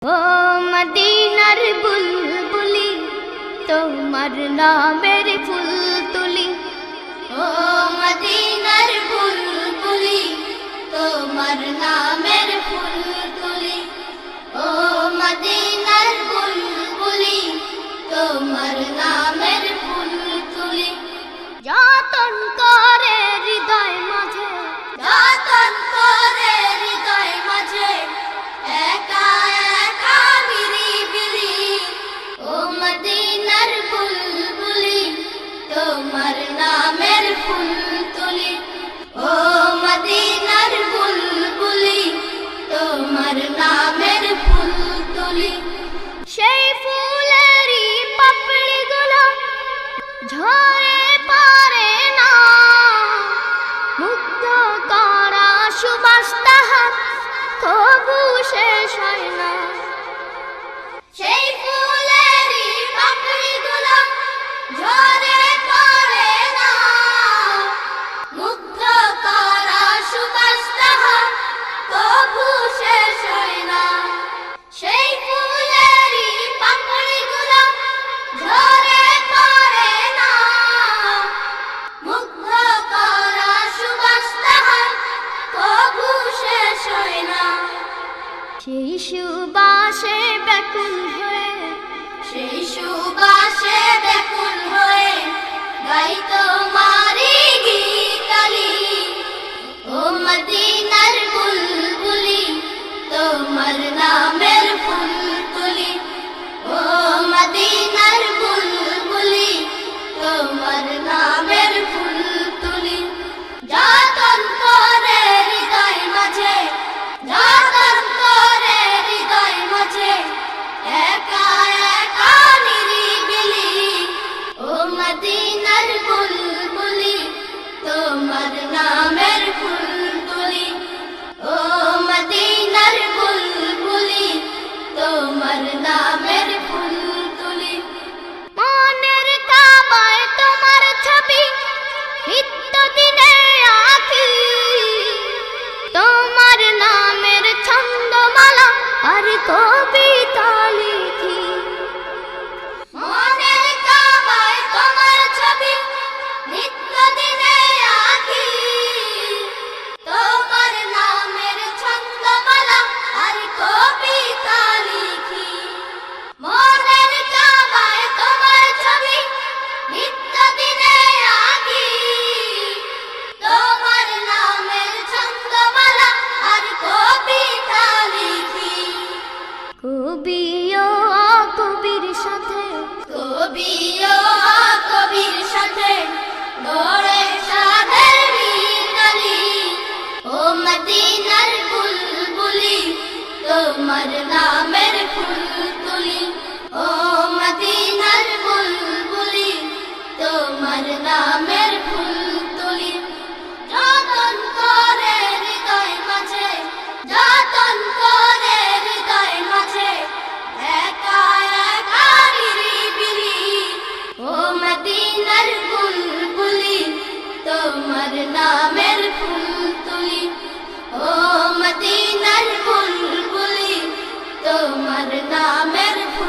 ও মদিনার বুলবুলি তোমার নামের ফুল তুলি, ও মদিনার বুলবুলি তোমার নামের ফুল তুলি, ও মদিনার বুলবুলি তোমার নামের ফুল তুলি। যতন করে হৃদয় মাঝে, যতন করে হৃদয় মাঝে, একা একা নিরিবিলি, ও মদিনার বুলবুলি তোমার নামের ফুল তুলি, ও মদিনার বুলবুলি তোমার নামের ফুল তুলি। সেই ফুলেরই পাপড়িগুলো ঝরে পড়ে না, মুগ্ধ করা সুবাস তাহার তবু শেষ হয় না। সেই ফুলেরই পাপড়িগুলো ঝরে পড়ে না, মুগ্ধ করা সুবাস তাহার তবু শেষ হয় না। সেই ফুলেরই পাপড়িগুলো ঝরে পড়ে না, মুগ্ধ করা সুবাস তাহার তবু শেষ হয় না। সেই সুবাসে ব্যাকুল হয়ে, সেই সুবাসে ব্যাকুল হয়ে গাই তোমারি গীতালি, ও মদিনার বুলবুলি তোমার নামের ফুল তুলি, ও মদিনার বুলবুলি তোমার নামের ফুল তুলি। যতন করে হৃদয় মাঝে, যতন করে হৃদয় মাঝে, একা একা নিরিবিলি, ও মদিনার বুলবুলি তোমার নামের ফুল তুলি, ও মদিনার বুলবুলি তোমার নামের ফুল তুলি। মনের কাবায় তোমার ছবি নিত্য দিনে আঁকি, তোমার নামের ছন্দমালা আর কবিতা লিখি। মনের কাবায় তোমার ছবি নিত্য দিনে আঁকি, তোমার নামের ছন্দমালা আর কবিতা লিখি। মনের কাবায় তোমার ছবি নিত্য দিনে আঁকি, তোমার নামের ছন্দমালা আর কবিতা লিখি। কবি ও কবির সাথে, কবি ও কবির সাথে গড়ে সাধের মিতালি, ও মদিনার বুলবুলি তোমার নামের ফুল তুলি, ও মদিনার বুলবুলি তোমার নামের ফুল তুলি। যতন করে হৃদয় মাঝে, যতন করে হৃদয় মাঝে, একা একা নিরিবিলি, ও মদিনার বুলবুলি তোমার নামের ফুল তুলি, ও মদিনার বুলবুলি তোমার নামের ফুল